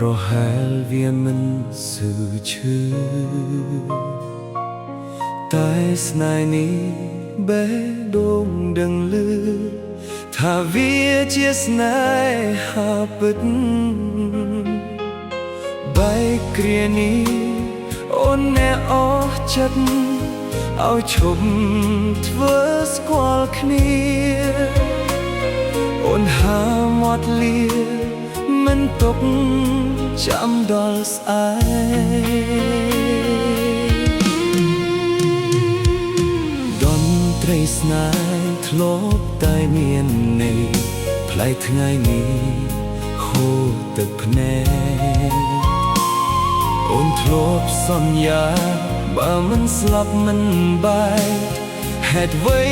ប្រហែលវាមិនស៊ឺឈឺតែស្នេហ៍នេះបេះដូងដឹងឮថាវាជាស្នេហាពិតបែកគ្រានេះអូនអ្នកអស់ចិត្តឲ្យឈប់ធ្វើស្គាល់គ្នាអូនហាមាត់លាមិនទុកចាំដល់ស្អែកតន្ត្រីស្នេហ៍ធ្លាប់តែមានន័យផ្លែថ្ងៃនេះហូរទឹកភ្នែកអូនធ្លាប់សន្យាបើមិនស្លាប់មិនបែកហេតុអ្វី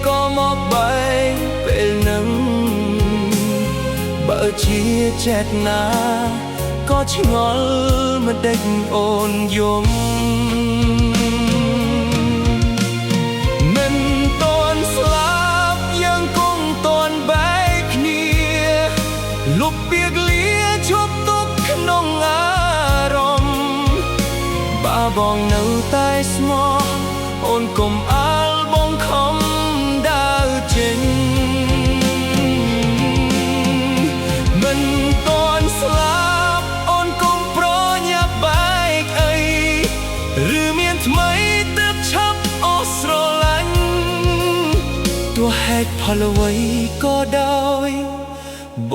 ក៏មកបែកពេលនឹងបើជាចេតនាក៏ឆ្ងល់មិនដេចអូនយំមិនតន់ស្លាប់យើងគង់តន់បែកគ្នាលុបពាក្យលាជប់ទុកក្នុងអារម្មណ៍បាបងនៅតែស្មោះអូនកុំអាលបងខំដើរចេញមិនតន់ស្លាប់អូនកុំប្រញាប់បែកអីឬមានថ្មីទើបឆាប់អស់ស្រឡាញ់ទោះហេតុផលអ្វីក៏ដោយប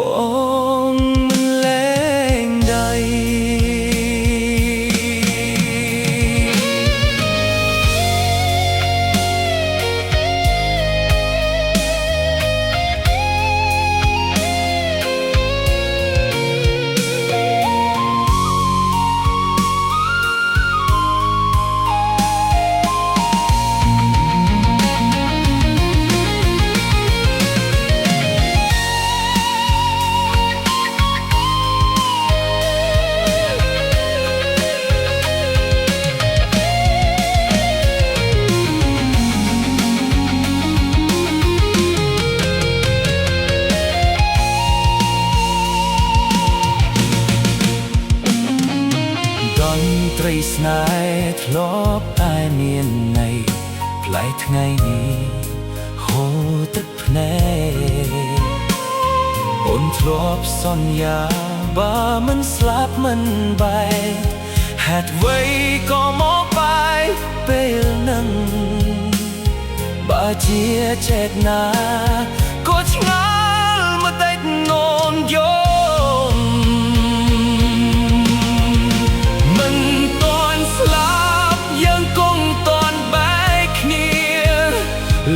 ងមិនលែងដៃត្រីស្នេហ៍ធ្លាប់តែមានន័យផ្លែថ្ងៃនេះហូរទឹកភ្នែកអូនធ្លាប់សន្យាបើមិនស្លាប់មិនបែកហេតុអ្វីក៏មកបែកពេលនឹងបើជាចេតនាក៏ឆ្ងល់មកតែអូនយំ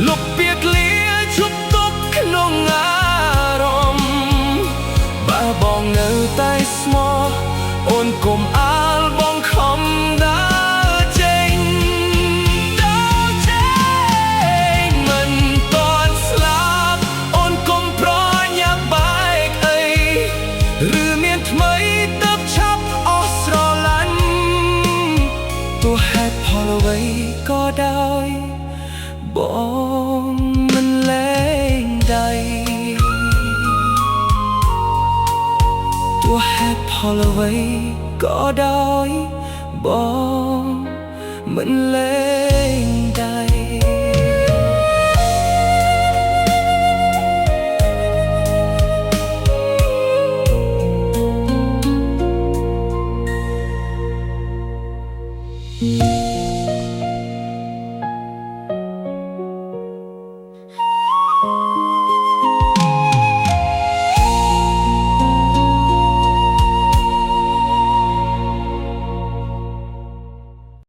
លុបពាក្យលាជប់ទុកក្នុងអារម្មណ៍បើបងនៅតែស្មោះអូនកុំអាលបងខំដើរចេញមិនតន់ស្លាប់អូនកុំប្រញាប់បែកអីឬមានថ្មីទើបឆាប់អស់ស្រឡាញ់ទោះហេតុផលអ្វីក៏ដោយបងមិនលែងដៃទោះហេតុផលអ្វីក៏ដោយបងមិនលែង